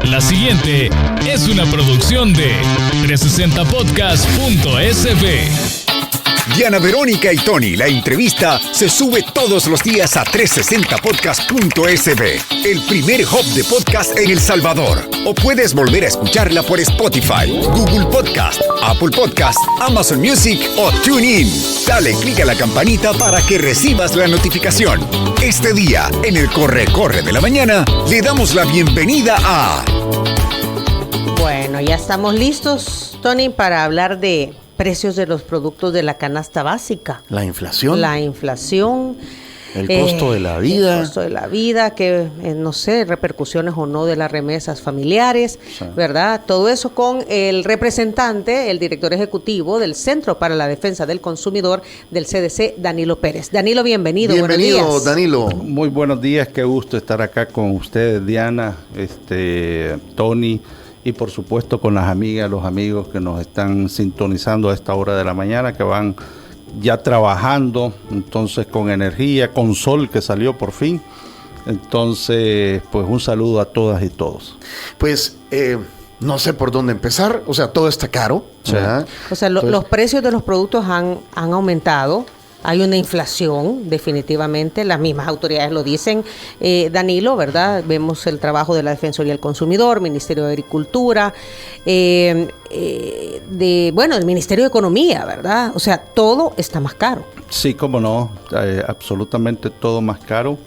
La siguiente es una producción de 360podcast.sb. Diana Verónica y Tony, la entrevista se sube todos los días a 360podcast.sb, el primer hub de podcast en El Salvador. O puedes volver a escucharla por Spotify, Google Podcast, Apple Podcast, Amazon Music o TuneIn. Dale clic a la campanita para que recibas la notificación. Este día, en el Corre de la Mañana, le damos la bienvenida a... Bueno, ya estamos listos, Tony, para hablar de precios de los productos de la canasta básica. La inflación. La inflación. El costo de la vida. El costo de la vida, que no sé, repercusiones o no de las remesas familiares, sí, ¿verdad? Todo eso con el representante, el director ejecutivo del Centro para la Defensa del Consumidor del CDC, Danilo Pérez. Danilo, bienvenido. Bienvenido, buenos días. Danilo. Muy buenos días, qué gusto estar acá con ustedes, Diana, Tony, y por supuesto con las amigas, los amigos que nos están sintonizando a esta hora de la mañana, que van ya trabajando, entonces con energía, con sol que salió por fin. Entonces, pues un saludo a todas y todos. Pues no sé por dónde empezar, o sea, todo está caro. Sí. O sea, los precios de los productos han aumentado. Hay una inflación, definitivamente, las mismas autoridades lo dicen, Danilo, ¿verdad? Vemos el trabajo de la Defensoría del Consumidor, Ministerio de Agricultura, el Ministerio de Economía, ¿verdad? O sea, todo está más caro. Sí, cómo no, absolutamente todo más caro.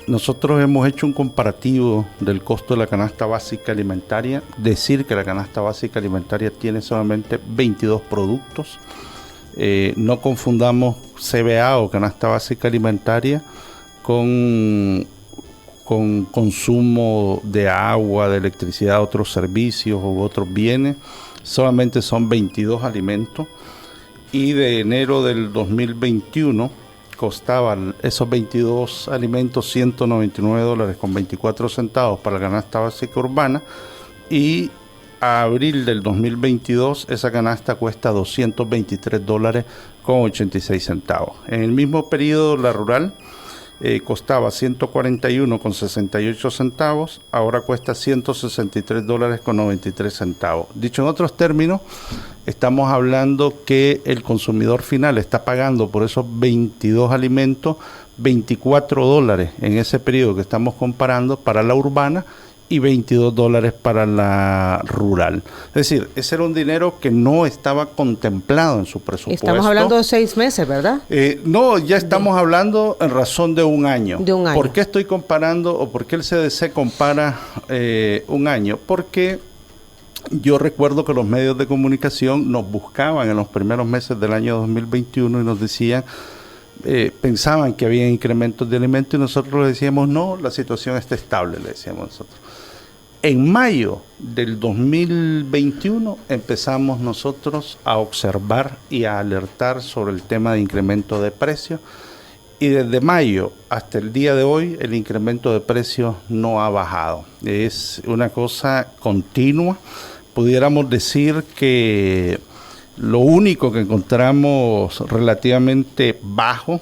Nosotros hemos hecho un comparativo del costo de la canasta básica alimentaria. Decir que la canasta básica alimentaria tiene solamente 22 productos. No confundamos CBA o canasta básica alimentaria con consumo de agua, de electricidad, otros servicios u otros bienes. Solamente son 22 alimentos, y de enero del 2021 costaban esos 22 alimentos $199.24 para la canasta básica urbana, y a abril del 2022 esa canasta cuesta $223.86. En el mismo periodo la rural costaba $141.68, ahora cuesta $163.93. Dicho en otros términos, estamos hablando que el consumidor final está pagando por esos 22 alimentos $24 en ese periodo que estamos comparando para la urbana, y $22 para la rural. Es decir, ese era un dinero que no estaba contemplado en su presupuesto. Estamos hablando de 6 meses, ¿verdad? No, ya estamos hablando en razón de un año. De un año. ¿Por qué estoy comparando, o por qué el CDC compara un año? Porque yo recuerdo que los medios de comunicación nos buscaban en los primeros meses del año 2021 y nos decían, pensaban que había incrementos de alimentos, y nosotros le decíamos, no, la situación está estable, le decíamos nosotros. En mayo del 2021 empezamos nosotros a observar y a alertar sobre el tema de incremento de precios, y desde mayo hasta el día de hoy el incremento de precios no ha bajado. Es una cosa continua. Pudiéramos decir que lo único que encontramos relativamente bajo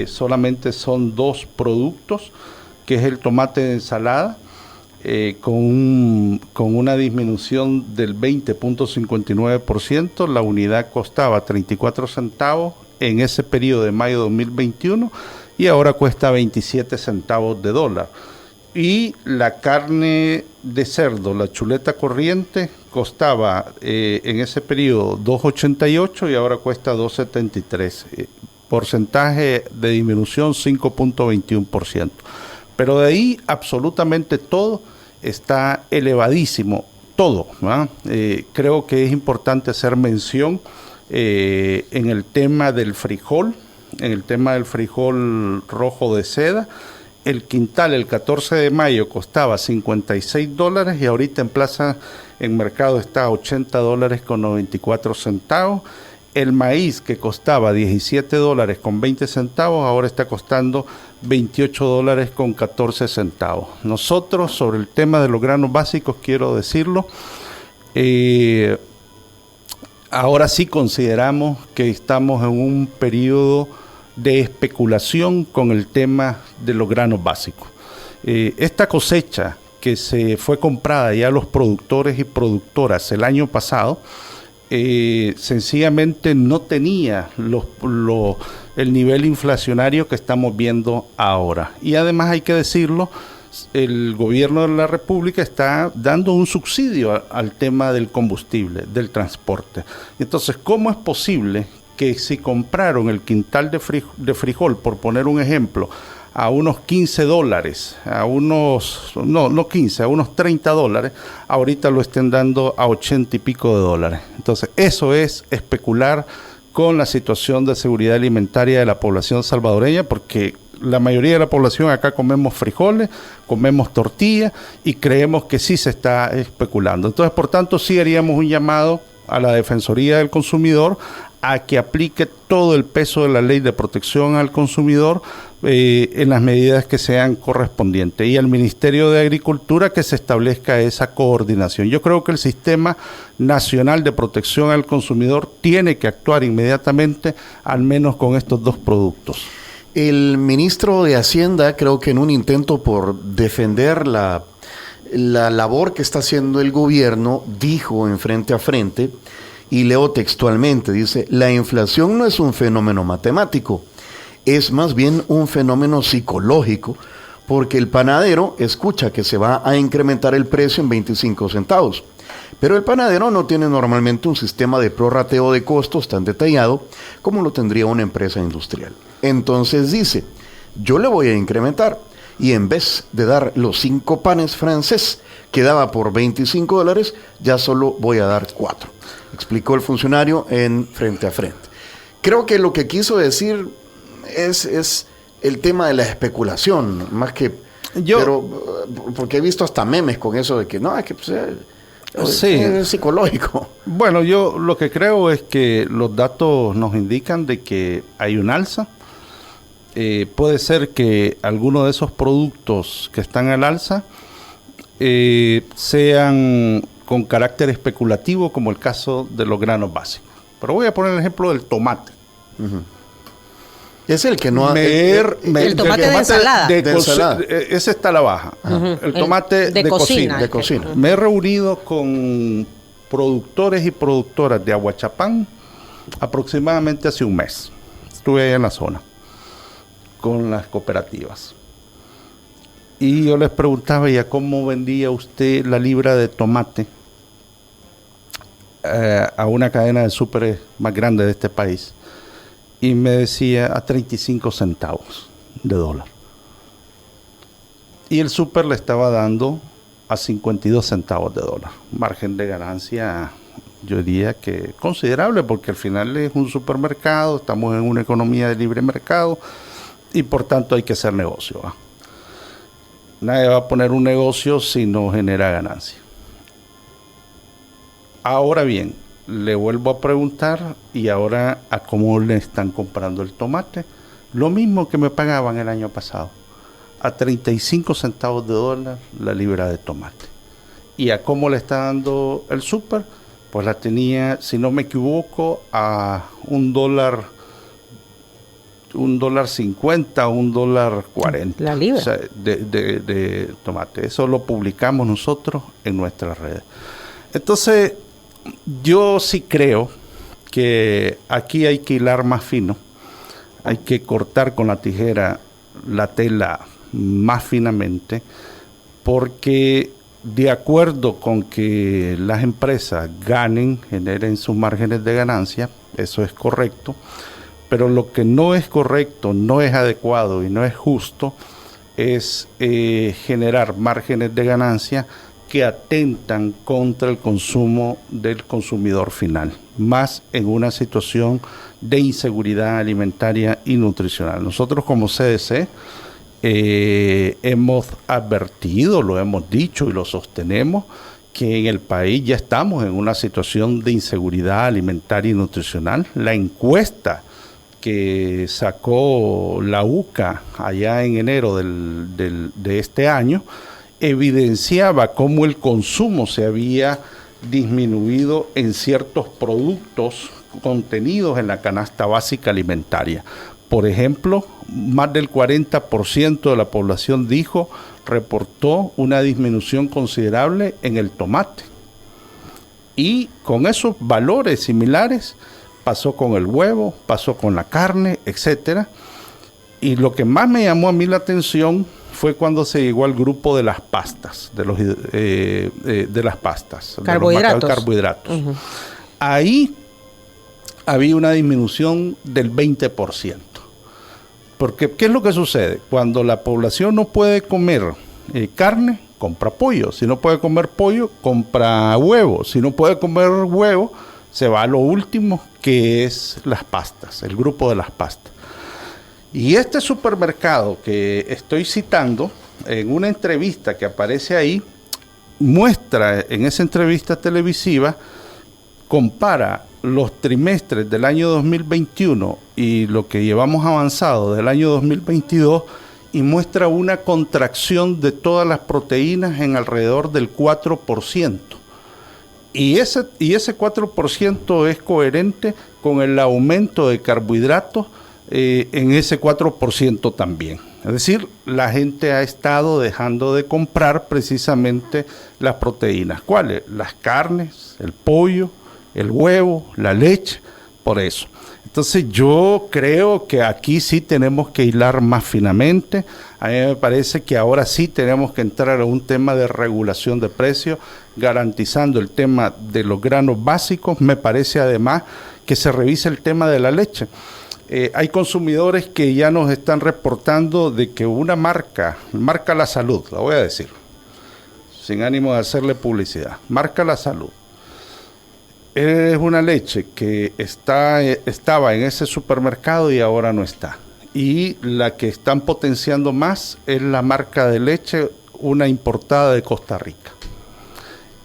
solamente son 2 productos, que es el tomate de ensalada, con una disminución del 20.59%. La unidad costaba 34 centavos en ese periodo de mayo de 2021 y ahora cuesta 27 centavos de dólar. Y la carne de cerdo, la chuleta corriente, costaba en ese periodo $2.88 y ahora cuesta $2.73. Porcentaje de disminución 5.21%. Pero de ahí absolutamente todo está elevadísimo, todo, ¿verdad? Creo que es importante hacer mención en el tema del frijol, rojo de seda. El quintal el 14 de mayo costaba $56 y ahorita en mercado está a $80.94. El maíz, que costaba $17.20, ahora está costando $28.14. Nosotros, sobre el tema de los granos básicos, quiero decirlo, ahora sí consideramos que estamos en un periodo de especulación con el tema de los granos básicos. esta cosecha que se fue comprada ya a los productores y productoras el año pasado, sencillamente no tenía el nivel inflacionario que estamos viendo ahora. Y además hay que decirlo, el gobierno de la República está dando un subsidio al tema del combustible, del transporte. Entonces, ¿cómo es posible que si compraron el quintal de frijol, por poner un ejemplo, a unos $15, a unos $30, ahorita lo estén dando a $80 y pico? Entonces, eso es especular con la situación de seguridad alimentaria de la población salvadoreña, porque la mayoría de la población acá comemos frijoles, comemos tortilla y creemos que sí se está especulando. Entonces, por tanto, sí haríamos un llamado a la Defensoría del Consumidor a que aplique todo el peso de la Ley de Protección al Consumidor en las medidas que sean correspondientes, y al Ministerio de Agricultura que se establezca esa coordinación. Yo creo que el Sistema Nacional de Protección al Consumidor tiene que actuar inmediatamente, al menos con estos dos productos. El ministro de Hacienda, creo que en un intento por defender la labor que está haciendo el gobierno, dijo en Frente a Frente, y leo textualmente, dice: la inflación no es un fenómeno matemático, es más bien un fenómeno psicológico, porque el panadero escucha que se va a incrementar el precio en 25 centavos. Pero el panadero no tiene normalmente un sistema de prorrateo de costos tan detallado como lo tendría una empresa industrial. Entonces dice: yo le voy a incrementar, y en vez de dar los 5 panes francés que daba por $25, ya solo voy a dar 4. Explicó el funcionario en Frente a Frente. Creo que lo que quiso decir es el tema de la especulación, más que... pero porque he visto hasta memes con eso de que no, es que pues, sí, es psicológico. Bueno, yo lo que creo es que los datos nos indican de que hay un alza. Puede ser que algunos de esos productos que están al alza sean con carácter especulativo, como el caso de los granos básicos. Pero voy a poner el ejemplo del tomate. Uh-huh. Es el que no... el tomate de ensalada. Ese está a la baja. Uh-huh. El tomate de cocina. De cocina. Me he reunido con productores y productoras de Aguachapán aproximadamente hace un mes. Estuve ahí en la zona con las cooperativas. Y yo les preguntaba, ¿ya cómo vendía usted la libra de tomate a una cadena de súper más grande de este país? Y me decía a 35 centavos de dólar. Y el súper le estaba dando a 52 centavos de dólar. Margen de ganancia, yo diría que considerable, porque al final es un supermercado, estamos en una economía de libre mercado y por tanto hay que hacer negocio. Nadie va a poner un negocio si no genera ganancia. Ahora bien, le vuelvo a preguntar, y ahora a cómo le están comprando el tomate. Lo mismo que me pagaban el año pasado, a 35 centavos de dólar la libra de tomate. ¿Y a cómo le está dando el súper? Pues la tenía, si no me equivoco, a $1.50, $1.40. La libra. O sea, de tomate. Eso lo publicamos nosotros en nuestras redes. Entonces, yo sí creo que aquí hay que hilar más fino, hay que cortar con la tijera la tela más finamente, porque de acuerdo con que las empresas ganen, generen sus márgenes de ganancia, eso es correcto, pero lo que no es correcto, no es adecuado y no es justo es generar márgenes de ganancia que atentan contra el consumo del consumidor final, más en una situación de inseguridad alimentaria y nutricional. Nosotros como CDC hemos advertido, lo hemos dicho y lo sostenemos, que en el país ya estamos en una situación de inseguridad alimentaria y nutricional. La encuesta que sacó la UCA allá en enero de este año evidenciaba cómo el consumo se había disminuido en ciertos productos contenidos en la canasta básica alimentaria. Por ejemplo, más del 40% de la población dijo reportó una disminución considerable en el tomate. Y con esos valores similares pasó con el huevo, pasó con la carne, etcétera. Y lo que más me llamó a mí la atención fue cuando se llegó al grupo de las pastas, de las pastas, carbohidratos. De los carbohidratos. Uh-huh. Ahí había una disminución del 20%. Porque, ¿qué es lo que sucede? Cuando la población no puede comer carne, compra pollo. Si no puede comer pollo, compra huevo. Si no puede comer huevo, se va a lo último, que es las pastas, el grupo de las pastas. Y este supermercado que estoy citando, en una entrevista que aparece ahí, muestra en esa entrevista televisiva, compara los trimestres del año 2021 y lo que llevamos avanzado del año 2022 y muestra una contracción de todas las proteínas en alrededor del 4%. Y ese 4% es coherente con el aumento de carbohidratos en ese 4% también. Es decir, la gente ha estado dejando de comprar precisamente las proteínas. ¿Cuáles? Las carnes, el pollo, el huevo, la leche, por eso. Entonces yo creo que aquí sí tenemos que hilar más finamente. A mí me parece que ahora sí tenemos que entrar a un tema de regulación de precios, garantizando el tema de los granos básicos. Me parece además que se revise el tema de la leche. Hay consumidores que ya nos están reportando de que una marca La Salud, la voy a decir, sin ánimo de hacerle publicidad, marca La Salud. Es una leche que estaba en ese supermercado y ahora no está. Y la que están potenciando más es la marca de leche, una importada de Costa Rica.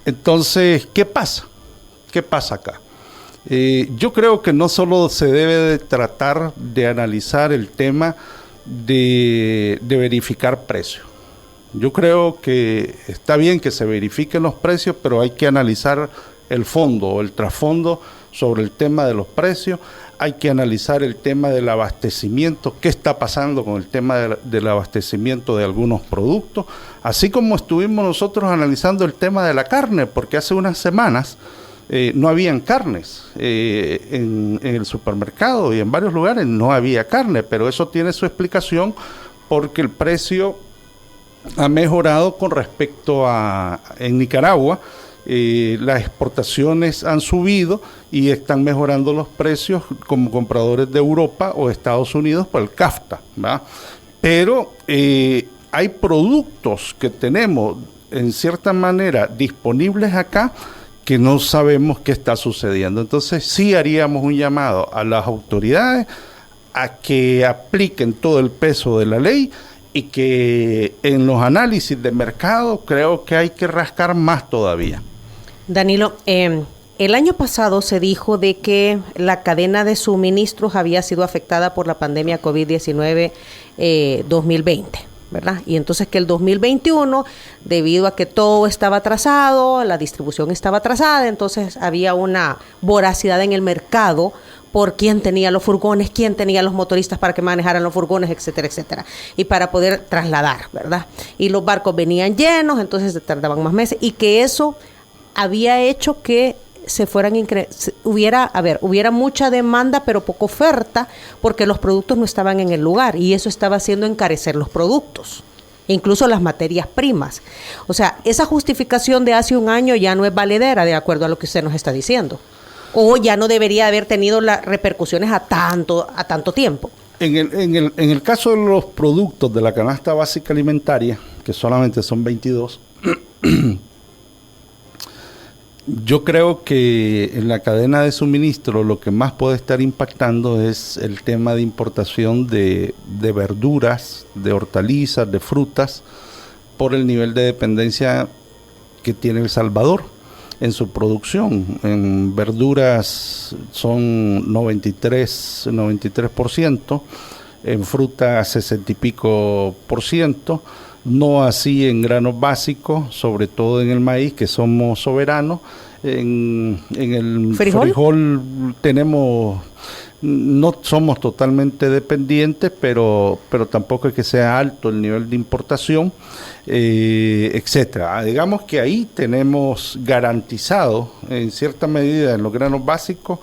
Entonces, ¿qué pasa? ¿Qué pasa acá? Yo creo que no solo se debe de tratar de analizar el tema de verificar precios. Yo creo que está bien que se verifiquen los precios, pero hay que analizar el fondo o el trasfondo sobre el tema de los precios. Hay que analizar el tema del abastecimiento, qué está pasando con el tema del abastecimiento de algunos productos, así como estuvimos nosotros analizando el tema de la carne, porque hace unas semanas no habían carnes en el supermercado y en varios lugares no había carne, pero eso tiene su explicación porque el precio ha mejorado con respecto a en Nicaragua. Las exportaciones han subido y están mejorando los precios como compradores de Europa o Estados Unidos por el CAFTA, ¿verdad? Pero hay productos que tenemos en cierta manera disponibles acá que no sabemos qué está sucediendo. Entonces sí haríamos un llamado a las autoridades a que apliquen todo el peso de la ley y que en los análisis de mercado creo que hay que rascar más todavía. Danilo, el año pasado se dijo de que la cadena de suministros había sido afectada por la pandemia COVID-19 2020, ¿verdad? Y entonces que el 2021, debido a que todo estaba atrasado, la distribución estaba atrasada, entonces había una voracidad en el mercado por quién tenía los furgones, quién tenía los motoristas para que manejaran los furgones, etcétera, etcétera, y para poder trasladar, ¿verdad? Y los barcos venían llenos, entonces tardaban más meses, y que eso había hecho que se fueran hubiera mucha demanda pero poca oferta porque los productos no estaban en el lugar y eso estaba haciendo encarecer los productos, incluso las materias primas. O sea, esa justificación de hace un año ya no es valedera de acuerdo a lo que usted nos está diciendo, o ya no debería haber tenido las repercusiones a tanto tiempo. En el caso de los productos de la canasta básica alimentaria, que solamente son 22, yo creo que en la cadena de suministro lo que más puede estar impactando es el tema de importación de verduras, de hortalizas, de frutas, por el nivel de dependencia que tiene El Salvador en su producción. En verduras son 93%, en frutas 60 y pico %. No así en granos básicos, sobre todo en el maíz, que somos soberanos. En el frijol tenemos No somos totalmente dependientes, pero tampoco es que sea alto el nivel de importación, etcétera. Digamos que ahí tenemos garantizado, en cierta medida, en los granos básicos,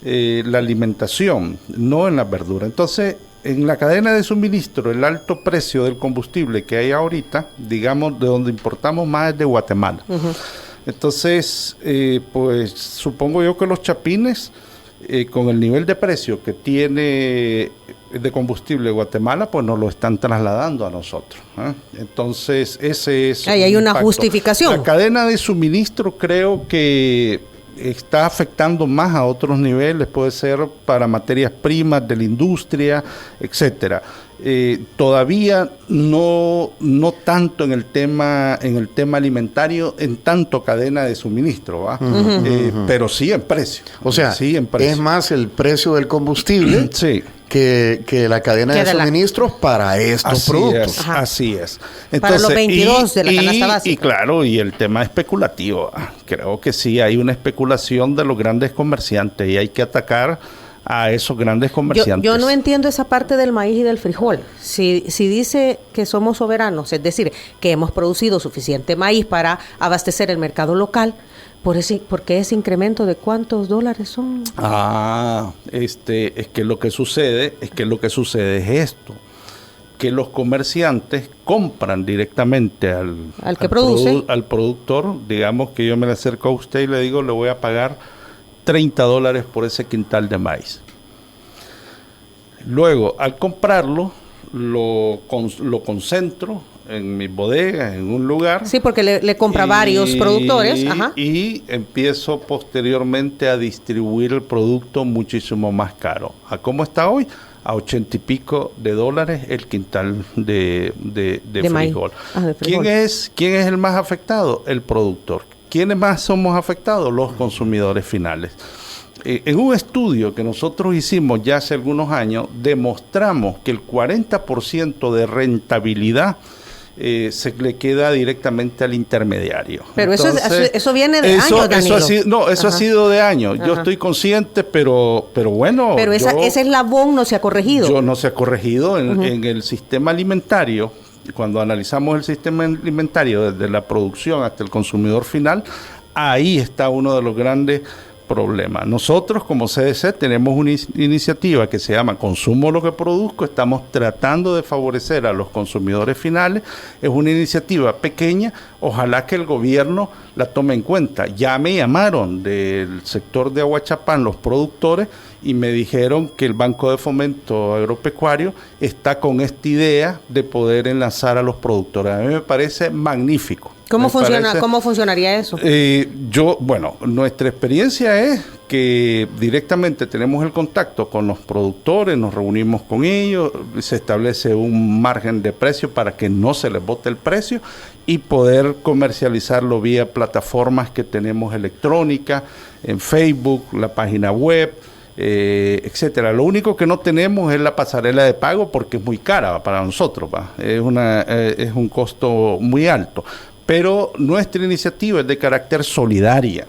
la alimentación, no en las verduras. Entonces, en la cadena de suministro, el alto precio del combustible que hay ahorita, digamos, de donde importamos más es de Guatemala. Uh-huh. Entonces, pues supongo yo que los chapines, con el nivel de precio que tiene de combustible Guatemala, pues nos lo están trasladando a nosotros. Entonces, ese es... Ahí hay una justificación. La cadena de suministro creo que está afectando más a otros niveles, puede ser para materias primas de la industria, etcétera. Todavía no tanto en el tema alimentario, en tanto cadena de suministro, ¿va? Pero sí en precio. O sea, sí en precio. Es más el precio del combustible sí. que la cadena de suministros para estos productos. Así es. Entonces, para los 22 de la canasta básica. Y claro, y el tema especulativo. Creo que sí hay una especulación de los grandes comerciantes y hay que atacar a esos grandes comerciantes. Yo no entiendo esa parte del maíz y del frijol. Si dice que somos soberanos, es decir, que hemos producido suficiente maíz para abastecer el mercado local, ¿por qué ese incremento de cuántos dólares son? Es que lo que sucede es esto, que los comerciantes compran directamente al que produce, al productor. Digamos que yo me le acerco a usted y le digo, le voy a pagar $30 por ese quintal de maíz. Luego, al comprarlo, lo concentro en mi bodega, en un lugar. Sí, porque le compra varios productores. Ajá. Y empiezo posteriormente a distribuir el producto muchísimo más caro. ¿A cómo está hoy? A $80 y pico el quintal de frijol. De frijol. ¿Quién es el más afectado? El productor. ¿Quiénes más somos afectados? Los consumidores finales. En un estudio que nosotros hicimos ya hace algunos años, demostramos que el 40% de rentabilidad se le queda directamente al intermediario. Pero entonces, eso viene de años, Danilo. Eso ha sido de años. Yo estoy consciente, pero bueno. Pero ese eslabón no se ha corregido. No se ha corregido en el sistema alimentario. Cuando analizamos el sistema alimentario desde la producción hasta el consumidor final, ahí está uno de los grandes problemas. Nosotros como CDC tenemos una iniciativa que se llama Consumo lo que produzco. Estamos tratando de favorecer a los consumidores finales. Es una iniciativa pequeña, ojalá que el gobierno la tome en cuenta. Ya me llamaron del sector de Aguachapán los productores y me dijeron que el Banco de Fomento Agropecuario está con esta idea de poder enlazar a los productores. A mí me parece magnífico. ¿Cómo funcionaría eso? Nuestra experiencia es que directamente tenemos el contacto con los productores, nos reunimos con ellos, se establece un margen de precio para que no se les bote el precio y poder comercializarlo vía plataformas que tenemos electrónicas, en Facebook, la página web, etcétera. Lo único que no tenemos es la pasarela de pago porque es muy cara para nosotros, es un costo muy alto. Pero nuestra iniciativa es de carácter solidaria.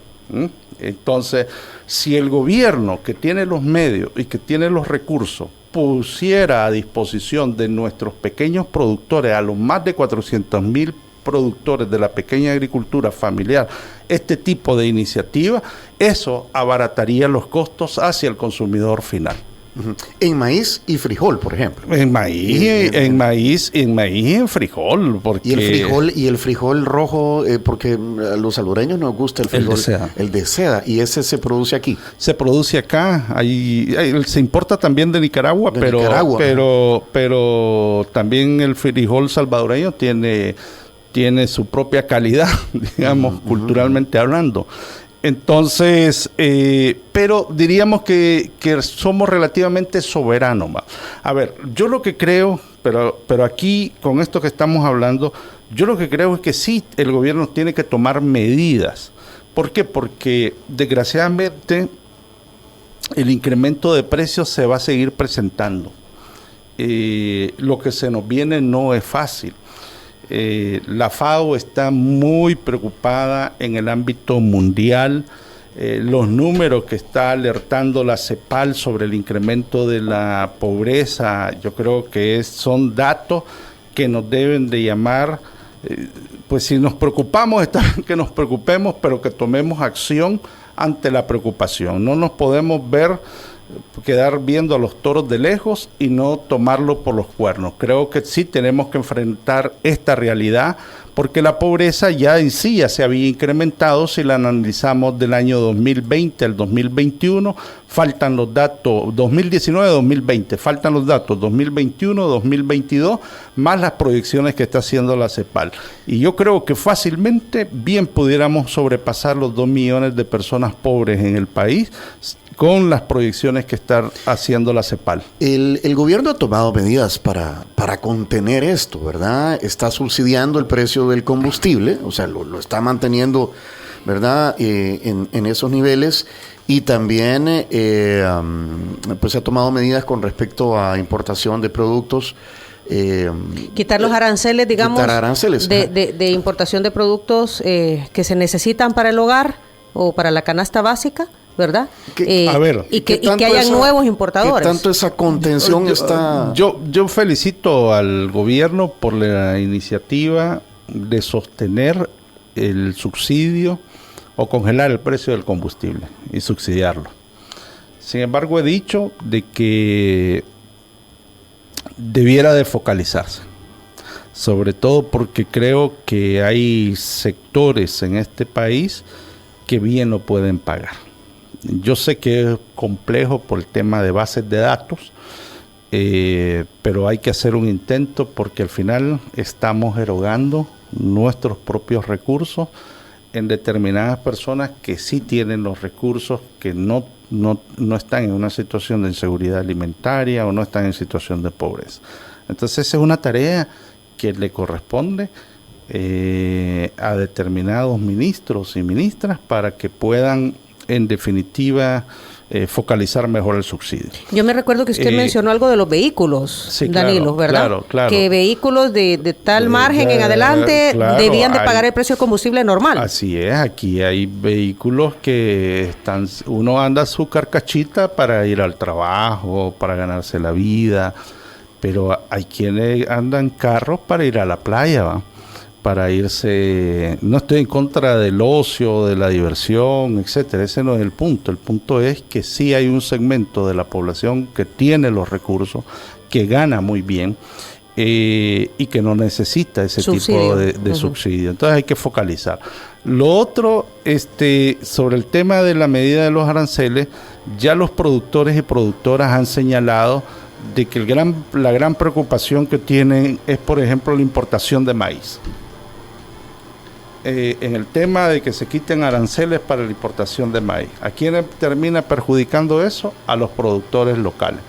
Entonces, si el gobierno que tiene los medios y que tiene los recursos pusiera a disposición de nuestros pequeños productores, a los más de 400,000 productores de la pequeña agricultura familiar, este tipo de iniciativa, eso abarataría los costos hacia el consumidor final. En maíz y frijol, por ejemplo. En maíz y en frijol. Porque Y el frijol rojo, porque a los salvadoreños nos gusta el frijol. El de seda. Y ese se produce aquí. Se produce acá. Se importa también de Nicaragua, pero también el frijol salvadoreño tiene su propia calidad, digamos, culturalmente hablando. Entonces, pero diríamos que somos relativamente soberanos. A ver, yo lo que creo, pero aquí con esto que estamos hablando, yo lo que creo es que sí, el gobierno tiene que tomar medidas. ¿Por qué? Porque desgraciadamente el incremento de precios se va a seguir presentando. Lo que se nos viene no es fácil. La FAO está muy preocupada en el ámbito mundial los números que está alertando la CEPAL sobre el incremento de la pobreza, yo creo que son datos que nos deben de llamar, pues si nos preocupamos, está bien que nos preocupemos, pero que tomemos acción ante la preocupación. No nos podemos quedar viendo a los toros de lejos y no tomarlo por los cuernos. Creo que sí tenemos que enfrentar esta realidad, porque la pobreza ya en sí ya se había incrementado. Si la analizamos del año 2020 al 2021, faltan los datos 2019-2020, faltan los datos 2021-2022, más las proyecciones que está haciendo la CEPAL. Y yo creo que fácilmente bien pudiéramos sobrepasar los 2 millones de personas pobres en el país con las proyecciones que está haciendo la CEPAL. El gobierno ha tomado medidas para contener esto, ¿verdad? Está subsidiando el precio del combustible, o sea, lo está manteniendo, ¿verdad? En esos niveles, y también pues ha tomado medidas con respecto a importación de productos. Quitar los aranceles, digamos, quitar aranceles, de importación de productos que se necesitan para el hogar o para la canasta básica, ¿verdad? A ver, y que hayan nuevos importadores. ¿Qué tanto esa contención está? Yo felicito al gobierno por la iniciativa de sostener el subsidio o congelar el precio del combustible y subsidiarlo. Sin embargo, he dicho de que debiera de focalizarse, sobre todo porque creo que hay sectores en este país que bien lo pueden pagar. Yo sé que es complejo por el tema de bases de datos, pero hay que hacer un intento, porque al final estamos erogando nuestros propios recursos en determinadas personas que sí tienen los recursos, que no están en una situación de inseguridad alimentaria o no están en situación de pobreza. Entonces esa es una tarea que le corresponde a determinados ministros y ministras para que puedan, en definitiva, focalizar mejor el subsidio. Yo me recuerdo que usted mencionó algo de los vehículos, sí, Danilo, ¿verdad? Claro. Que vehículos de tal margen en adelante debían de pagar el precio del combustible normal. Así es, aquí hay vehículos que uno anda su carcachita para ir al trabajo, para ganarse la vida, pero hay quienes andan carros para ir a la playa, ¿va? Para irse. No estoy en contra del ocio, de la diversión, etcétera. Ese no es el punto. El punto es que sí hay un segmento de la población que tiene los recursos, que gana muy bien y que no necesita ese tipo de subsidio. Entonces hay que focalizar. Lo otro, sobre el tema de la medida de los aranceles, ya los productores y productoras han señalado de que la gran preocupación que tienen es, por ejemplo, la importación de maíz. En el tema de que se quiten aranceles para la importación de maíz. ¿A quién termina perjudicando eso? A los productores locales.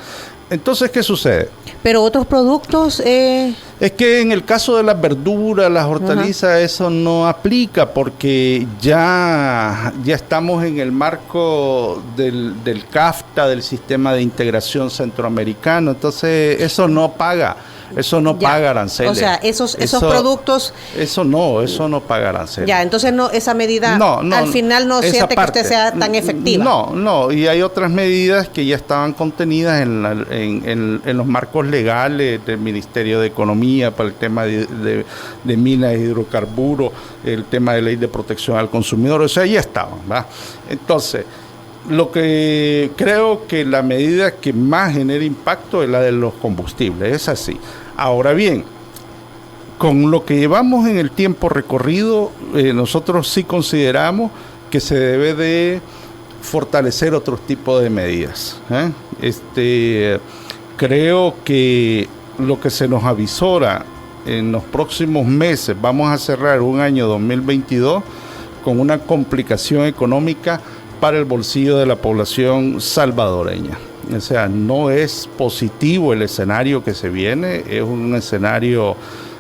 Entonces, ¿qué sucede? Pero otros productos... Es que en el caso de las verduras, las hortalizas, eso no aplica, porque ya estamos en el marco del CAFTA, del Sistema de Integración Centroamericano. Entonces, eso no paga. Eso no paga aranceles. O sea, esos productos... Eso no paga aranceles. Ya, entonces esa medida al final no siente que usted sea tan efectiva. No, y hay otras medidas que ya estaban contenidas en los marcos legales del Ministerio de Economía para el tema de minas de hidrocarburos, el tema de ley de protección al consumidor, o sea, ya estaban, ¿va? Entonces, lo que creo que la medida que más genera impacto es la de los combustibles, es así. Ahora bien, con lo que llevamos en el tiempo recorrido, nosotros sí consideramos que se debe de fortalecer otros tipos de medidas. Creo que lo que se nos avisora en los próximos meses, vamos a cerrar un año 2022 con una complicación económica para el bolsillo de la población salvadoreña. O sea, no es positivo el escenario que se viene, es un escenario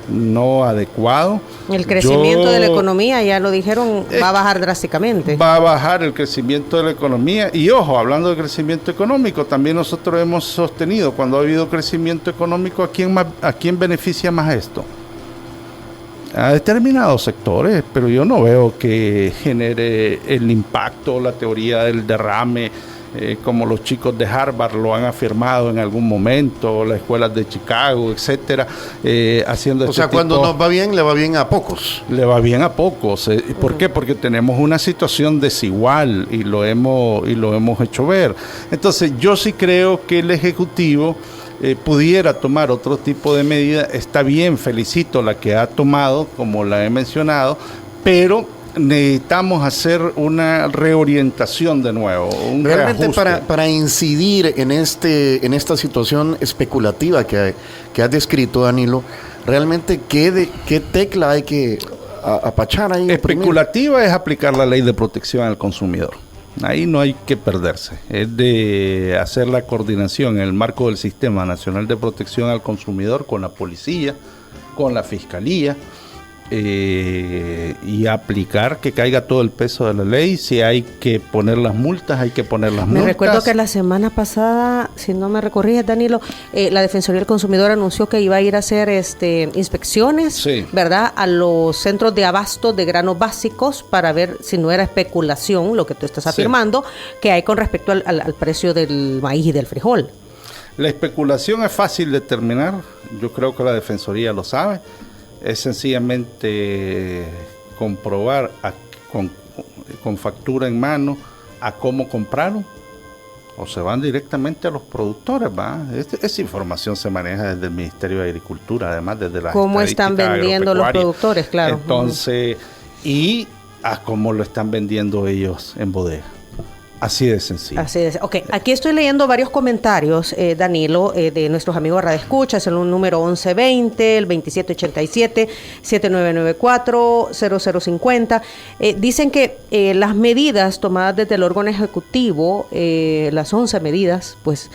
no adecuado. El crecimiento de la economía, ya lo dijeron, va a bajar drásticamente. Va a bajar el crecimiento de la economía. Y ojo, hablando de crecimiento económico, también nosotros hemos sostenido, cuando ha habido crecimiento económico, ¿a quién beneficia más esto? a determinados sectores, pero yo no veo que genere el impacto, la teoría del derrame, como los chicos de Harvard lo han afirmado en algún momento, las escuelas de Chicago, etcétera, haciendo cuando nos va bien, le va bien a pocos. Le va bien a pocos. ¿Por qué? Porque tenemos una situación desigual y lo hemos hecho ver. Entonces, yo sí creo que el Ejecutivo pudiera tomar otro tipo de medida. Está bien, felicito la que ha tomado, como la he mencionado, pero necesitamos hacer una reorientación de nuevo, un realmente reajuste. para incidir en esta situación especulativa que has descrito, Danilo. Realmente qué tecla hay que apachar ahí. Especulativa es aplicar la ley de protección al consumidor. Ahí no hay que perderse. Es de hacer la coordinación en el marco del Sistema Nacional de Protección al Consumidor con la policía, con la fiscalía, y aplicar que caiga todo el peso de la ley. Si hay que poner las multas, hay que poner las multas. Me recuerdo que la semana pasada, si no me recorriges, Danilo, la Defensoría del Consumidor anunció que iba a ir a hacer inspecciones, sí, ¿verdad?, a los centros de abasto de granos básicos para ver si no era especulación, lo que tú estás afirmando, sí, que hay con respecto al precio del maíz y del frijol. La especulación es fácil de determinar, yo creo que la Defensoría lo sabe. Es sencillamente comprobar con factura en mano a cómo compraron, o se van directamente a los productores, ¿va? Esa información se maneja desde el Ministerio de Agricultura, además desde la cómo están vendiendo los productores, claro. Entonces, y a cómo lo están vendiendo ellos en bodega. Así de sencillo. Así de, ok, aquí estoy leyendo varios comentarios, Danilo, de nuestros amigos radioescuchas, el número 1120, el 2787, 7994, 0050. Dicen que las medidas tomadas desde el órgano ejecutivo, las 11 medidas, pues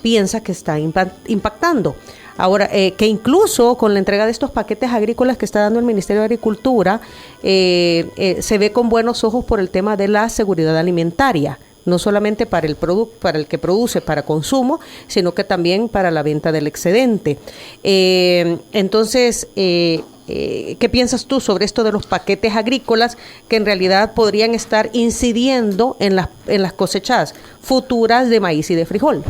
piensa que está impactando. Ahora, que incluso con la entrega de estos paquetes agrícolas que está dando el Ministerio de Agricultura, se ve con buenos ojos por el tema de la seguridad alimentaria, no solamente para el producto, para el que produce para consumo, sino que también para la venta del excedente. Entonces, ¿qué piensas tú sobre esto de los paquetes agrícolas que en realidad podrían estar incidiendo en las cosechas futuras de maíz y de frijol?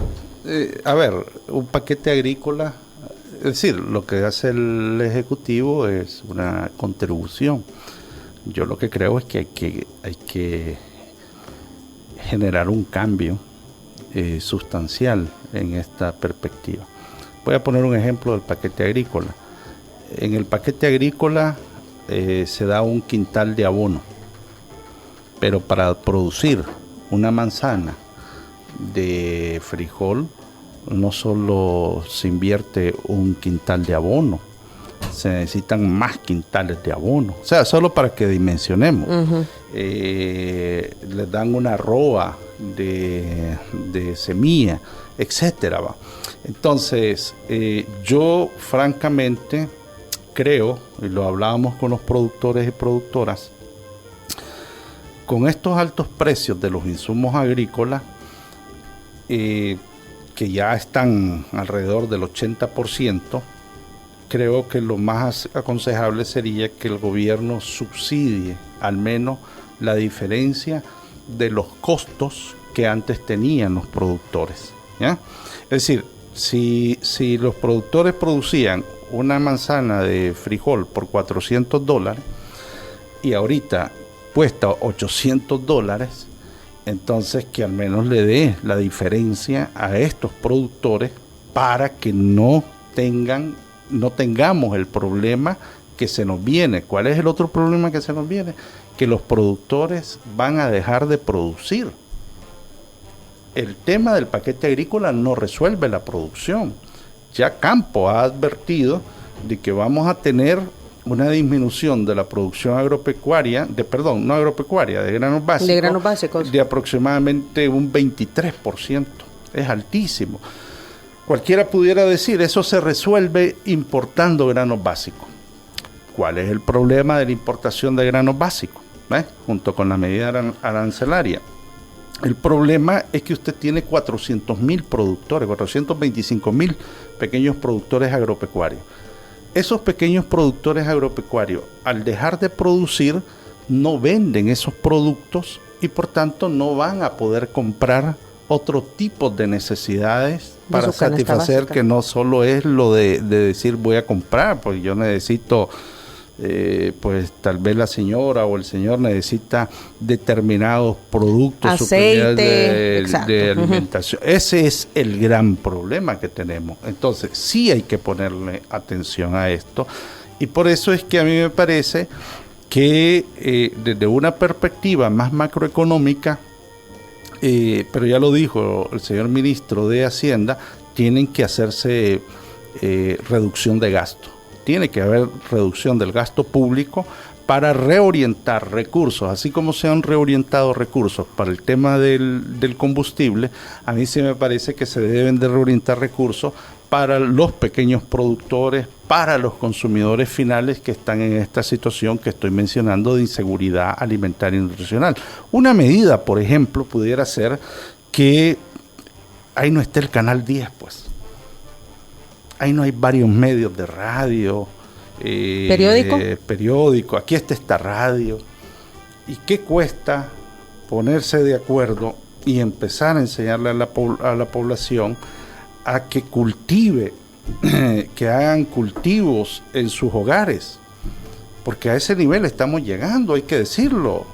A ver, un paquete agrícola, es decir, lo que hace el Ejecutivo es una contribución. Yo lo que creo es que hay que generar un cambio sustancial en esta perspectiva. Voy a poner un ejemplo del paquete agrícola. En el paquete agrícola se da un quintal de abono, pero para producir una manzana de frijol no solo se invierte un quintal de abono, se necesitan más quintales de abono. O sea, solo para que dimensionemos. Uh-huh. Les dan una roa de semilla, etcétera, ¿va? Entonces, yo francamente creo, y lo hablábamos con los productores y productoras, con estos altos precios de los insumos agrícolas, que ya están alrededor del 80%, creo que lo más aconsejable sería que el gobierno subsidie al menos la diferencia de los costos que antes tenían los productores, ¿ya? Es decir, si los productores producían una manzana de frijol por $400 y ahorita cuesta $800, entonces que al menos le dé la diferencia a estos productores para que no tengamos el problema que se nos viene. ¿Cuál es el otro problema que se nos viene? Que los productores van a dejar de producir. El tema del paquete agrícola no resuelve la producción. Ya Campo ha advertido de que vamos a tener una disminución de la producción agropecuaria, de granos básicos, de aproximadamente un 23%. Es altísimo. Cualquiera pudiera decir, eso se resuelve importando granos básicos. ¿Cuál es el problema de la importación de granos básicos? Junto con la medida arancelaria. El problema es que usted tiene 400,000 productores, 425,000 pequeños productores agropecuarios. esos pequeños productores agropecuarios, al dejar de producir, no venden esos productos y por tanto no van a poder comprar otro tipo de necesidades para satisfacer, que no solo es lo de decir voy a comprar, porque yo necesito, pues tal vez la señora o el señor necesita determinados productos, aceite, de alimentación. Ese es el gran problema que tenemos. Entonces sí hay que ponerle atención a esto, y por eso es que a mí me parece que desde una perspectiva más macroeconómica, pero ya lo dijo el señor ministro de Hacienda, tienen que hacerse reducción de gasto. Tiene que haber reducción del gasto público para reorientar recursos, así como se han reorientado recursos para el tema del combustible. A mí sí me parece que se deben de reorientar recursos para los pequeños productores, para los consumidores finales que están en esta situación que estoy mencionando de inseguridad alimentaria y nutricional. Una medida, por ejemplo, pudiera ser que ahí no esté el canal 10, pues. Ahí no hay varios medios de radio, periódico, aquí está esta radio. ¿Y qué cuesta ponerse de acuerdo y empezar a enseñarle a la población a que cultive, que hagan cultivos en sus hogares? Porque a ese nivel estamos llegando, hay que decirlo.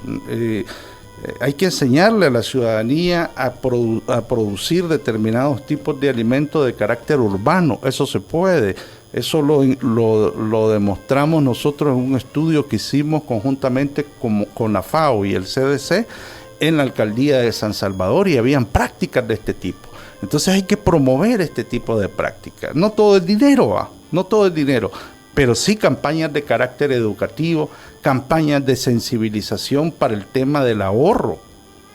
Hay que enseñarle a la ciudadanía a producir determinados tipos de alimentos de carácter urbano. Eso se puede. Eso lo demostramos nosotros en un estudio que hicimos conjuntamente con la FAO y el CDC en la alcaldía de San Salvador, y habían prácticas de este tipo. Entonces hay que promover este tipo de prácticas. No todo es dinero, no todo es dinero, pero sí campañas de carácter educativo, campañas de sensibilización para el tema del ahorro.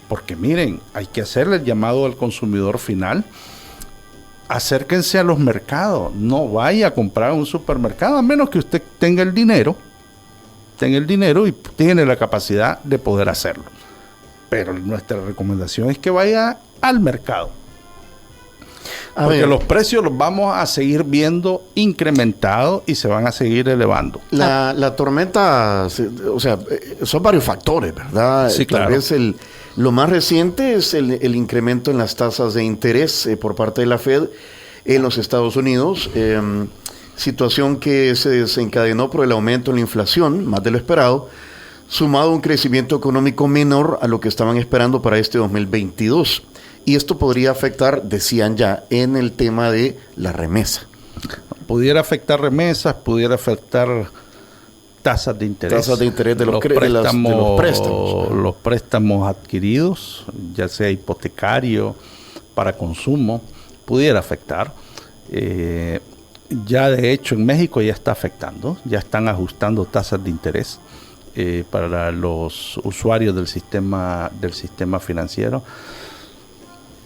Porque miren, hay que hacerle el llamado al consumidor final. Acérquense a los mercados, no vaya a comprar a un supermercado, a menos que usted tenga el dinero y tiene la capacidad de poder hacerlo. Pero nuestra recomendación es que vaya al mercado. Porque los precios los vamos a seguir viendo incrementados y se van a seguir elevando. La tormenta, o sea, son varios factores, ¿verdad? Sí, claro. Tal vez lo más reciente es el incremento en las tasas de interés por parte de la Fed en los Estados Unidos, situación que se desencadenó por el aumento en la inflación, más de lo esperado, sumado a un crecimiento económico menor a lo que estaban esperando para este 2022. Y esto podría afectar, decían ya, en el tema de la remesa. Pudiera afectar remesas, pudiera afectar tasas de interés. Tasas de interés de los préstamos. Los préstamos adquiridos, ya sea hipotecario, para consumo, pudiera afectar. Ya de hecho en México ya está afectando, ya están ajustando tasas de interés para los usuarios del sistema financiero.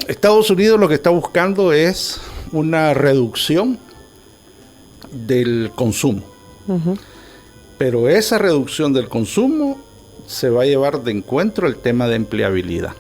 Estados Unidos lo que está buscando es una reducción del consumo. Uh-huh. Pero esa reducción del consumo se va a llevar de encuentro el tema de empleabilidad.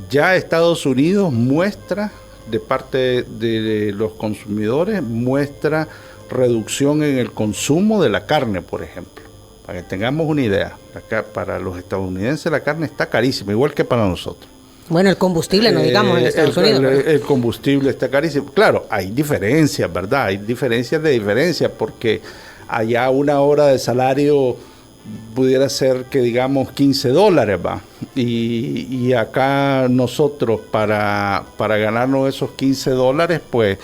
Ya Estados Unidos muestra, de parte de los consumidores, muestra reducción en el consumo de la carne, por ejemplo. Para que tengamos una idea, acá para los estadounidenses la carne está carísima, igual que para nosotros. Bueno, el combustible, no digamos, en Estados Unidos. El combustible está carísimo. Claro, hay diferencias, ¿verdad? Hay diferencias, porque allá una hora de salario pudiera ser que digamos $15, ¿va? Y acá nosotros para ganarnos esos $15, pues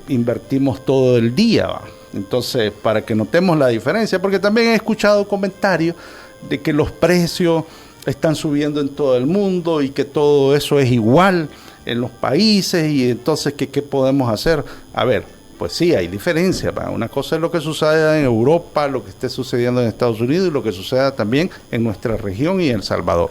invertimos todo el día, ¿va? Entonces, para que notemos la diferencia, porque también he escuchado comentarios de que los precios están subiendo en todo el mundo y que todo eso es igual en los países, y entonces, ¿qué podemos hacer? A ver, pues sí, hay diferencias. Una cosa es lo que suceda en Europa, lo que esté sucediendo en Estados Unidos y lo que suceda también en nuestra región y en El Salvador.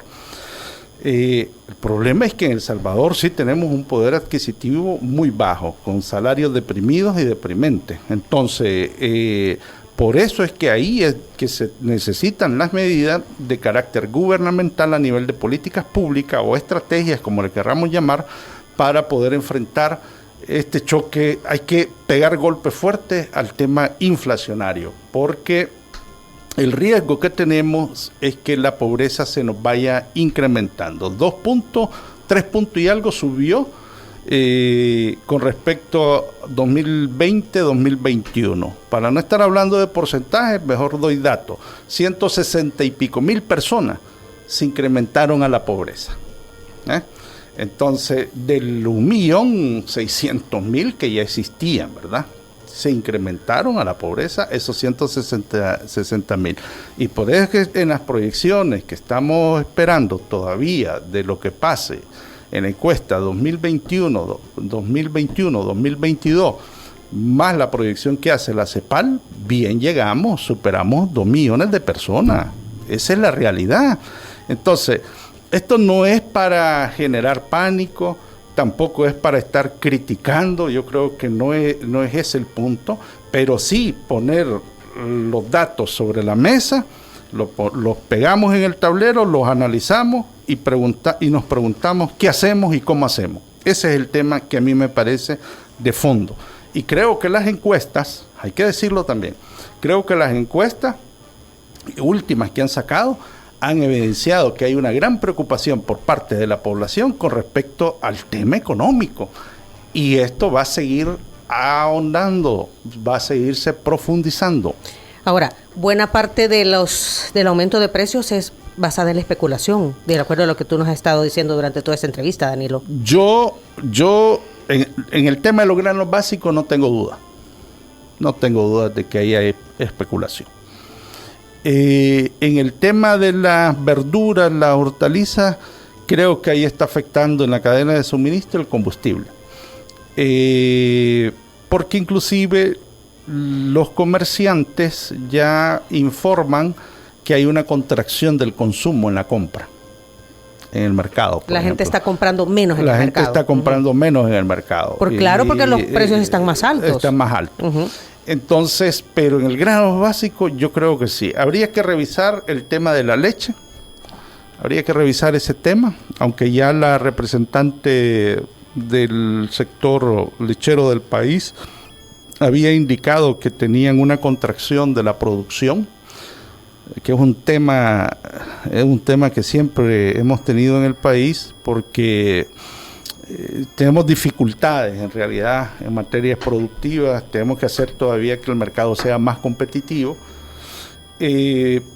El problema es que en El Salvador sí tenemos un poder adquisitivo muy bajo, con salarios deprimidos y deprimentes. Entonces, por eso es que ahí es que se necesitan las medidas de carácter gubernamental a nivel de políticas públicas o estrategias, como le querramos llamar, para poder enfrentar este choque, hay que pegar golpes fuertes al tema inflacionario, porque el riesgo que tenemos es que la pobreza se nos vaya incrementando. 2 puntos, 3 puntos y algo subió con respecto a 2020-2021. Para no estar hablando de porcentajes, mejor doy datos. 160 y pico mil personas se incrementaron a la pobreza. Entonces, del 1.600.000 que ya existían, ¿verdad?, se incrementaron a la pobreza esos 160.000. Y por eso es que en las proyecciones que estamos esperando todavía de lo que pase en la encuesta 2021, 2022, más la proyección que hace la CEPAL, bien llegamos, superamos 2 millones de personas. Esa es la realidad. Entonces, esto no es para generar pánico, tampoco es para estar criticando, yo creo que no es ese el punto, pero sí poner los datos sobre la mesa, los pegamos en el tablero, los analizamos y nos preguntamos qué hacemos y cómo hacemos. Ese es el tema que a mí me parece de fondo. Y creo que las encuestas, hay que decirlo también, creo que las encuestas últimas que han sacado han evidenciado que hay una gran preocupación por parte de la población con respecto al tema económico. Y esto va a seguir ahondando, va a seguirse profundizando. Ahora, buena parte del aumento de precios es basada en la especulación, de acuerdo a lo que tú nos has estado diciendo durante toda esta entrevista, Danilo. Yo en el tema de los granos básicos no tengo duda. No tengo dudas de que haya especulación. En el tema de las verduras, las hortalizas, creo que ahí está afectando en la cadena de suministro el combustible. Porque inclusive los comerciantes ya informan que hay una contracción del consumo en la compra, en el mercado. La gente está comprando menos en el mercado. La gente está comprando menos en el mercado. Porque los precios están más altos. Están más altos. Entonces, pero en el grano básico yo creo que sí. Habría que revisar el tema de la leche. Habría que revisar ese tema, aunque ya la representante del sector lechero del país había indicado que tenían una contracción de la producción, que es un tema que siempre hemos tenido en el país, porque tenemos dificultades en realidad en materias productivas, tenemos que hacer todavía que el mercado sea más competitivo,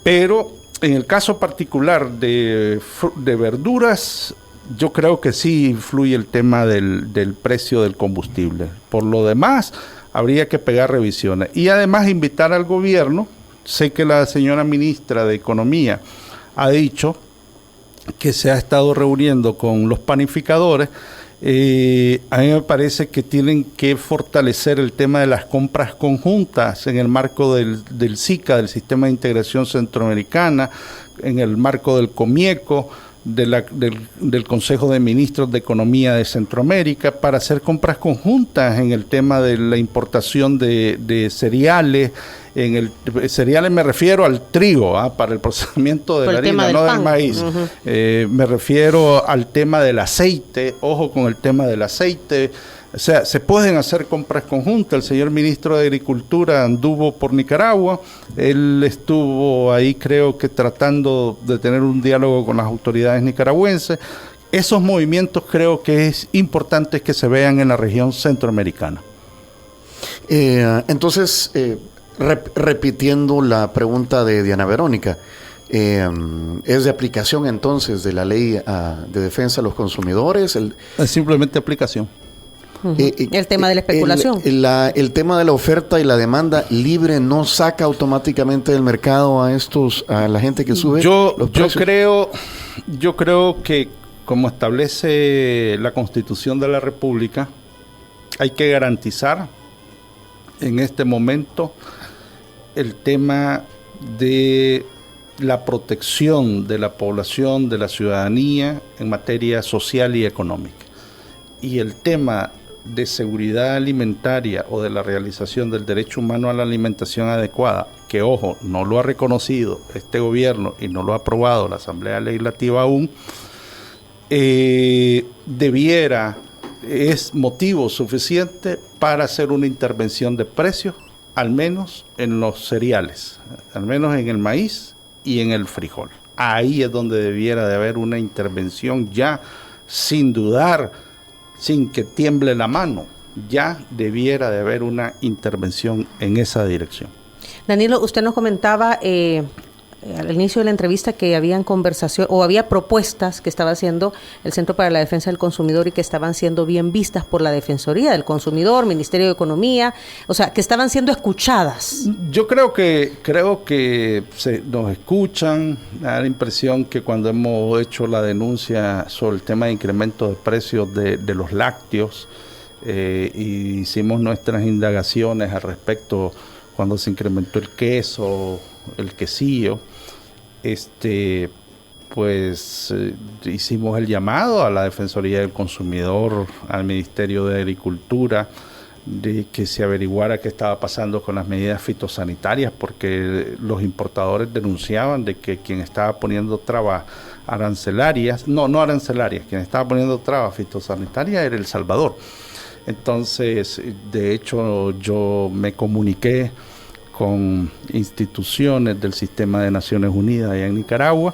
pero en el caso particular de verduras, yo creo que sí influye el tema del precio del combustible. Por lo demás, habría que pegar revisiones. Y además invitar al gobierno, sé que la señora ministra de Economía ha dicho que se ha estado reuniendo con los panificadores. A mí me parece que tienen que fortalecer el tema de las compras conjuntas en el marco del SICA, del Sistema de Integración Centroamericana, en el marco del COMIECO, del Consejo de Ministros de Economía de Centroamérica, para hacer compras conjuntas en el tema de la importación de cereales. Cereales me refiero al trigo, para el procesamiento de la harina, no del maíz. Me refiero al tema del aceite, ojo con el tema del aceite. O sea, se pueden hacer compras conjuntas. El señor ministro de Agricultura anduvo por Nicaragua. Él estuvo ahí, creo que tratando de tener un diálogo con las autoridades nicaragüenses. Esos movimientos creo que es importante que se vean en la región centroamericana. Entonces, repitiendo la pregunta de Diana Verónica, ¿es de aplicación entonces de la ley de defensa de los consumidores? Es simplemente aplicación. El tema de la especulación. El tema de la oferta y la demanda libre no saca automáticamente del mercado a la gente que sube los precios. Yo creo que, como establece la Constitución de la República, hay que garantizar en este momento el tema de la protección de la población, de la ciudadanía en materia social y económica. Y el tema de seguridad alimentaria o de la realización del derecho humano a la alimentación adecuada, que ojo, no lo ha reconocido este gobierno y no lo ha aprobado la Asamblea Legislativa aún, debiera es motivo suficiente para hacer una intervención de precios, al menos en los cereales, al menos en el maíz y en el frijol. Ahí es donde debiera de haber una intervención ya, sin dudar, sin que tiemble la mano. Ya debiera de haber una intervención en esa dirección. Danilo, usted nos comentaba al inicio de la entrevista que habían conversación o había propuestas que estaba haciendo el Centro para la Defensa del Consumidor y que estaban siendo bien vistas por la Defensoría del Consumidor, Ministerio de Economía, o sea, que estaban siendo escuchadas. Yo creo que nos escuchan. Me da la impresión que cuando hemos hecho la denuncia sobre el tema de incremento de precios de los lácteos, y hicimos nuestras indagaciones al respecto cuando se incrementó el queso, el quesillo, hicimos el llamado a la Defensoría del Consumidor, al Ministerio de Agricultura, de que se averiguara qué estaba pasando con las medidas fitosanitarias, porque los importadores denunciaban de que quien estaba poniendo trabas arancelarias, no arancelarias, quien estaba poniendo trabas fitosanitarias era El Salvador. Entonces, de hecho, yo me comuniqué con instituciones del sistema de Naciones Unidas allá en Nicaragua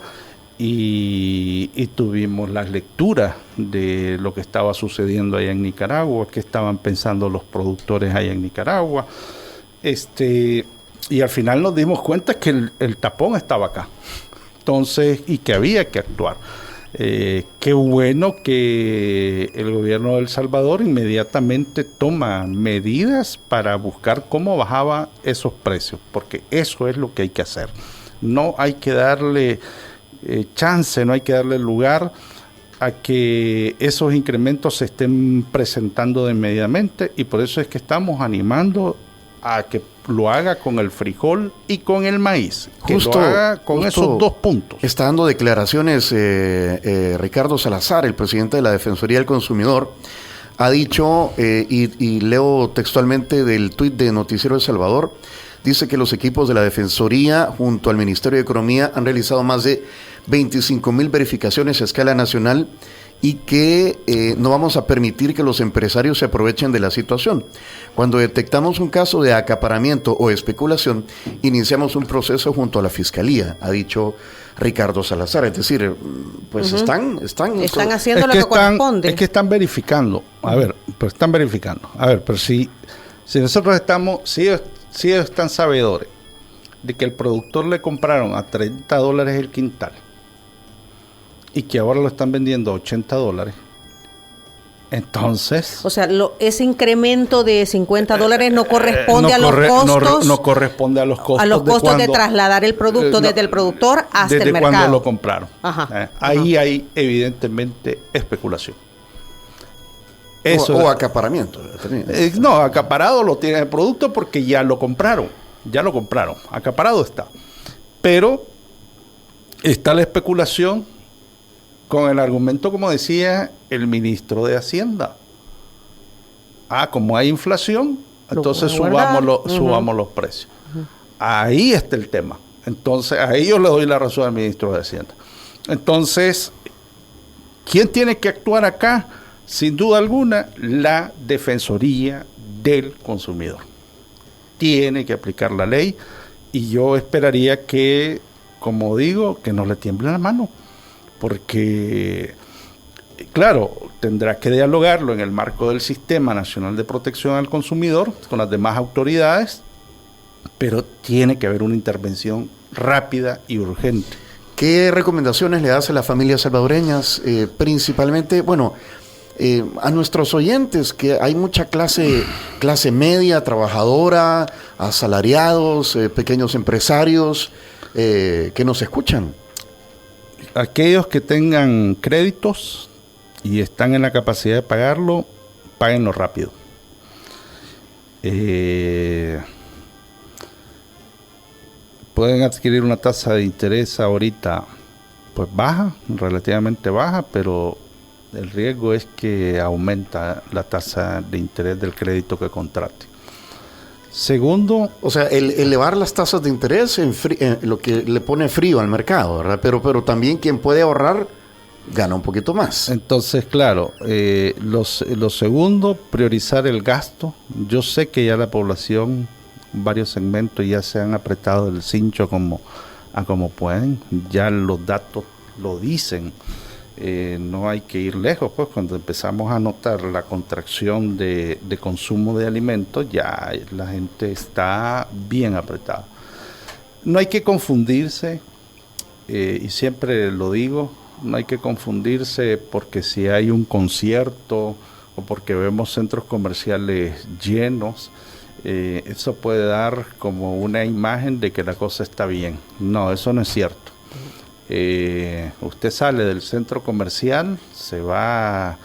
y tuvimos las lecturas de lo que estaba sucediendo allá en Nicaragua, qué estaban pensando los productores allá en Nicaragua, y al final nos dimos cuenta que el tapón estaba acá, entonces, y que había que actuar. Qué bueno que el gobierno de El Salvador inmediatamente toma medidas para buscar cómo bajaba esos precios, porque eso es lo que hay que hacer. No hay que darle chance, no hay que darle lugar a que esos incrementos se estén presentando de inmediatamente, y por eso es que estamos animando a que lo haga con el frijol y con el maíz, que lo haga con esos dos puntos. Está dando declaraciones Ricardo Salazar, el presidente de la Defensoría del Consumidor, ha dicho, y leo textualmente del tuit de Noticiero El Salvador, dice que los equipos de la Defensoría junto al Ministerio de Economía han realizado más de 25,000 verificaciones a escala nacional y que no vamos a permitir que los empresarios se aprovechen de la situación. Cuando detectamos un caso de acaparamiento o especulación, iniciamos un proceso junto a la Fiscalía, ha dicho Ricardo Salazar. Es decir, pues están haciendo lo que corresponde. Es que están verificando. A ver, pero si nosotros estamos, si ellos están sabedores de que el productor le compraron a $30 el quintal, y que ahora lo están vendiendo a $80, entonces... O sea, ese incremento de $50 no corresponde a los costos... No corresponde a los costos. A los costos de trasladar el producto desde el productor hasta el mercado. Desde cuando lo compraron. Ahí Ajá. hay evidentemente especulación. O acaparamiento. No, acaparado lo tiene el producto porque ya lo compraron. Acaparado está. Pero está la especulación con el argumento, como decía el ministro de Hacienda. Como hay inflación, entonces subamos los precios. Ahí está el tema. Entonces, ahí yo le doy la razón al ministro de Hacienda. Entonces, ¿quién tiene que actuar acá? Sin duda alguna, la Defensoría del Consumidor. Tiene que aplicar la ley, y yo esperaría que, como digo, que no le tiemble la mano. Porque, claro, tendrá que dialogarlo en el marco del Sistema Nacional de Protección al Consumidor con las demás autoridades, pero tiene que haber una intervención rápida y urgente. ¿Qué recomendaciones le hace a las familias salvadoreñas? Principalmente, a nuestros oyentes, que hay mucha clase media, trabajadora, asalariados, pequeños empresarios que nos escuchan. Aquellos que tengan créditos y están en la capacidad de pagarlo, páguenlo rápido. Pueden adquirir una tasa de interés ahorita pues baja, relativamente baja, pero el riesgo es que aumenta la tasa de interés del crédito que contrate. Segundo, o sea, elevar las tasas de interés lo que le pone frío al mercado, ¿verdad? Pero también quien puede ahorrar gana un poquito más. Entonces, claro, lo segundo, priorizar el gasto. Yo sé que ya la población, varios segmentos ya se han apretado el cincho como pueden, ya los datos lo dicen. No hay que ir lejos, pues cuando empezamos a notar la contracción de consumo de alimentos, ya la gente está bien apretada. No hay que confundirse, y siempre lo digo, no hay que confundirse porque si hay un concierto o porque vemos centros comerciales llenos, eso puede dar como una imagen de que la cosa está bien. No, eso no es cierto. Usted sale del centro comercial, se va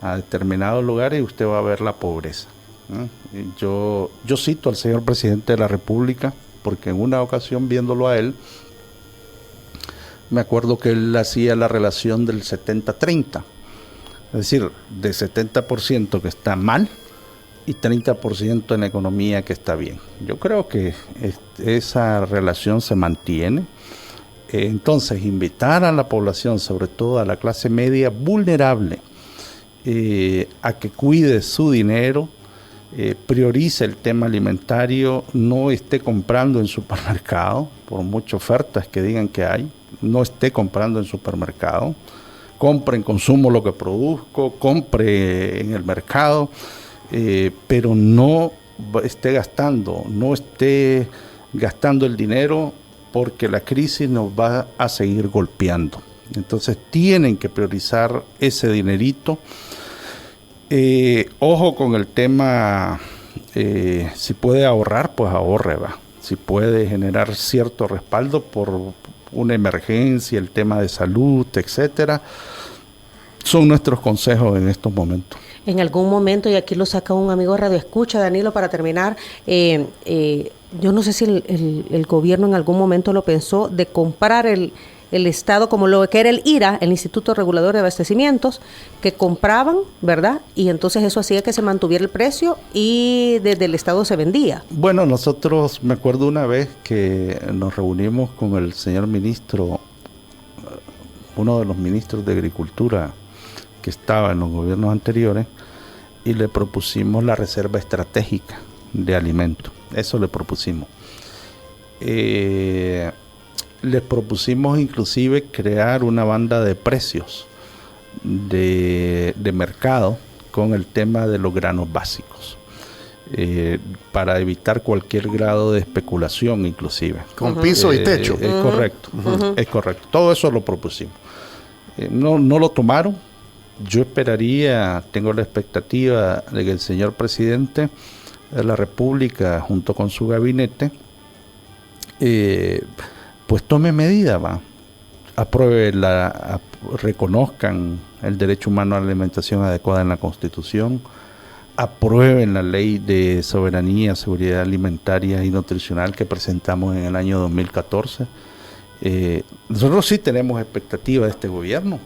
a determinados lugares y usted va a ver la pobreza. Yo cito al señor presidente de la República porque en una ocasión viéndolo a él, me acuerdo que él hacía la relación del 70-30, es decir, de 70% que está mal y 30% en la economía que está bien. Yo creo que esa relación se mantiene. Entonces, invitar a la población, sobre todo a la clase media vulnerable, a que cuide su dinero, priorice el tema alimentario, no esté comprando en supermercado, por muchas ofertas que digan que hay, no esté comprando en supermercado, compre en consumo lo que produzco, compre en el mercado, pero no esté gastando el dinero porque la crisis nos va a seguir golpeando. Entonces tienen que priorizar ese dinerito. Ojo con el tema, si puede ahorrar, pues ahorre, va. Si puede generar cierto respaldo por una emergencia, el tema de salud, etcétera, son nuestros consejos en estos momentos. En algún momento, y aquí lo saca un amigo Radio Escucha, Danilo, para terminar, yo no sé si el gobierno en algún momento lo pensó de comprar el Estado, como lo que era el IRA, el Instituto Regulador de Abastecimientos, que compraban, ¿verdad? Y entonces eso hacía que se mantuviera el precio y desde el Estado se vendía. Bueno, nosotros, me acuerdo una vez que nos reunimos con el señor ministro, uno de los ministros de Agricultura que estaba en los gobiernos anteriores, y le propusimos la reserva estratégica de alimentos. Eso le propusimos. Les propusimos inclusive crear una banda de precios de mercado con el tema de los granos básicos, para evitar cualquier grado de especulación inclusive. Con piso y techo. Es correcto, es correcto. Todo eso lo propusimos. No lo tomaron. Yo esperaría, tengo la expectativa de que el señor presidente de la República, junto con su gabinete, pues tome medidas, apruebe reconozcan el derecho humano a la alimentación adecuada en la Constitución, aprueben la ley de soberanía, seguridad alimentaria y nutricional que presentamos en el año 2014. Nosotros sí tenemos expectativas de este gobierno,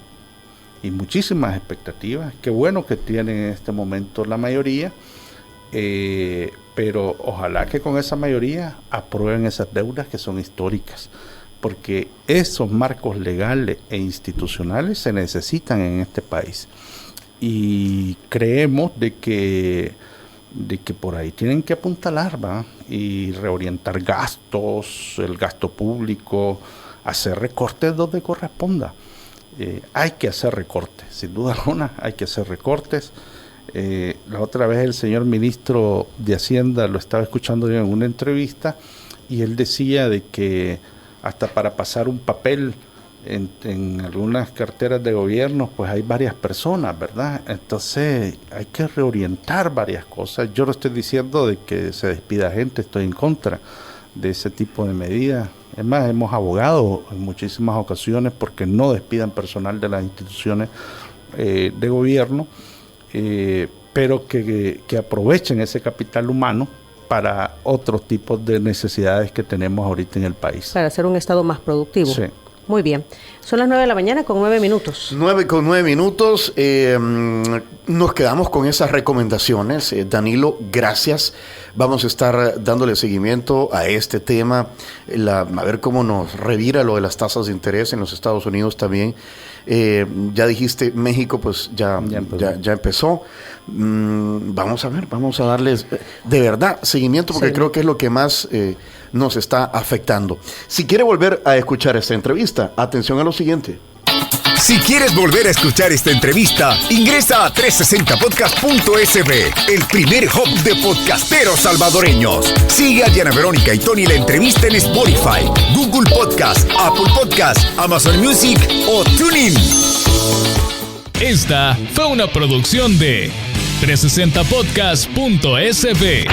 y muchísimas expectativas. Qué bueno que tienen en este momento la mayoría, pero ojalá que con esa mayoría aprueben esas deudas que son históricas, porque esos marcos legales e institucionales se necesitan en este país, y creemos de que por ahí tienen que apuntalar, y reorientar gastos, el gasto público, hacer recortes donde corresponda. Hay que hacer recortes, sin duda alguna, hay que hacer recortes. La otra vez el señor ministro de Hacienda lo estaba escuchando yo en una entrevista, y él decía de que hasta para pasar un papel en algunas carteras de gobierno, pues hay varias personas, ¿verdad? Entonces hay que reorientar varias cosas. Yo no estoy diciendo de que se despida gente, estoy en contra de ese tipo de medidas. Es más, hemos abogado en muchísimas ocasiones porque no despidan personal de las instituciones de gobierno, pero que aprovechen ese capital humano para otros tipos de necesidades que tenemos ahorita en el país. Para hacer un Estado más productivo. Sí. Muy bien. Son las 9 de la mañana con 9 minutos. 9:09. Nos quedamos con esas recomendaciones. Danilo, gracias. Vamos a estar dándole seguimiento a este tema, a ver cómo nos revira lo de las tasas de interés en los Estados Unidos también. Ya dijiste, México pues ya empezó. Vamos a ver, vamos a darles de verdad seguimiento porque creo que es lo que más nos está afectando. Si quiere volver a escuchar esta entrevista, atención a lo siguiente. Si quieres volver a escuchar esta entrevista, ingresa a 360podcast.sb, el primer hub de podcasteros salvadoreños. Sigue a Diana Verónica y Tony la entrevista en Spotify, Google Podcast, Apple Podcast, Amazon Music o TuneIn. Esta fue una producción de 360podcast.sb.